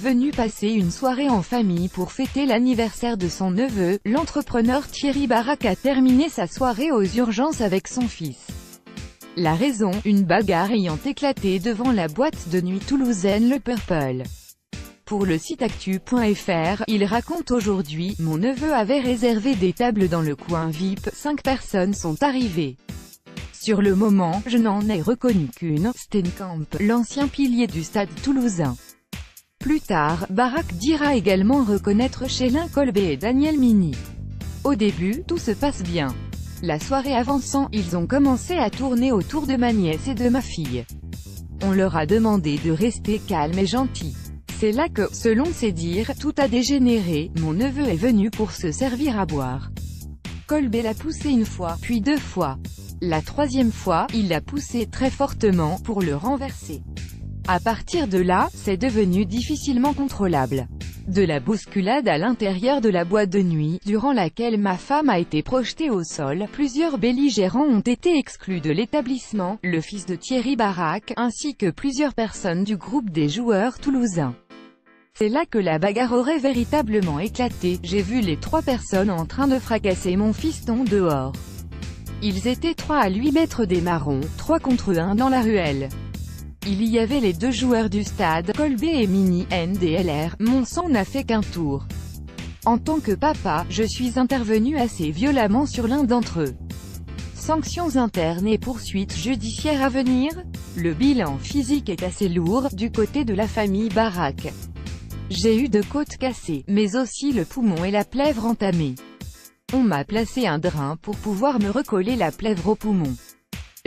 Venu passer une soirée en famille pour fêter l'anniversaire de son neveu, l'entrepreneur Thierry Barack a terminé sa soirée aux urgences avec son fils. La raison, une bagarre ayant éclaté devant la boîte de nuit toulousaine Le Purple. Pour le site actu.fr, il raconte aujourd'hui « Mon neveu avait réservé des tables dans le coin VIP, 5 personnes sont arrivées. Sur le moment, je n'en ai reconnu qu'une, Steenkamp, l'ancien pilier du stade toulousain. » Plus tard, Barack dira également reconnaître Chélin Colbé et Daniel Mini. Au début, tout se passe bien. La soirée avançant, ils ont commencé à tourner autour de ma nièce et de ma fille. On leur a demandé de rester calmes et gentils. C'est là que, selon ses dires, tout a dégénéré, mon neveu est venu pour se servir à boire. Colbé l'a poussé une fois, puis 2 fois. La 3e fois, il l'a poussé très fortement, pour le renverser. À partir de là, c'est devenu difficilement contrôlable. De la bousculade à l'intérieur de la boîte de nuit, durant laquelle ma femme a été projetée au sol, plusieurs belligérants ont été exclus de l'établissement, le fils de Thierry Barack, ainsi que plusieurs personnes du groupe des joueurs toulousains. C'est là que la bagarre aurait véritablement éclaté, j'ai vu les 3 personnes en train de fracasser mon fiston dehors. Ils étaient 3 à lui mettre des marrons, 3 contre 1 dans la ruelle. Il y avait les 2 joueurs du stade, Colbé et Mini, NDLR, mon sang n'a fait qu'un tour. En tant que papa, je suis intervenu assez violemment sur l'un d'entre eux. Sanctions internes et poursuites judiciaires à venir? Le bilan physique est assez lourd, du côté de la famille Barack. J'ai eu 2 côtes cassées, mais aussi le poumon et la plèvre entamée. On m'a placé un drain pour pouvoir me recoller la plèvre au poumon.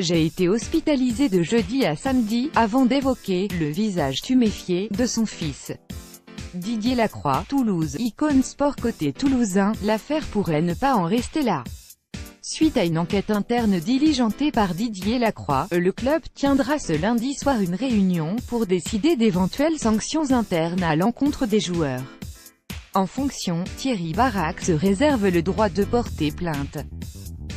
J'ai été hospitalisé de jeudi à samedi, avant d'évoquer « le visage tuméfié » de son fils. Didier Lacroix, Toulouse, icône sport côté toulousain, l'affaire pourrait ne pas en rester là. Suite à une enquête interne diligentée par Didier Lacroix, le club tiendra ce lundi soir une réunion, pour décider d'éventuelles sanctions internes à l'encontre des joueurs. En fonction, Thierry Barack se réserve le droit de porter plainte.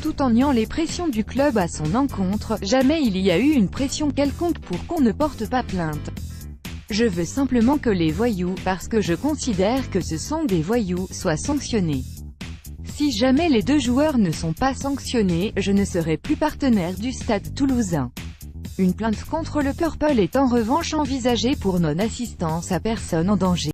Tout en niant les pressions du club à son encontre, jamais il y a eu une pression quelconque pour qu'on ne porte pas plainte. Je veux simplement que les voyous, parce que je considère que ce sont des voyous, soient sanctionnés. Si jamais les 2 joueurs ne sont pas sanctionnés, je ne serai plus partenaire du stade toulousain. Une plainte contre le Purple est en revanche envisagée pour non-assistance à personne en danger.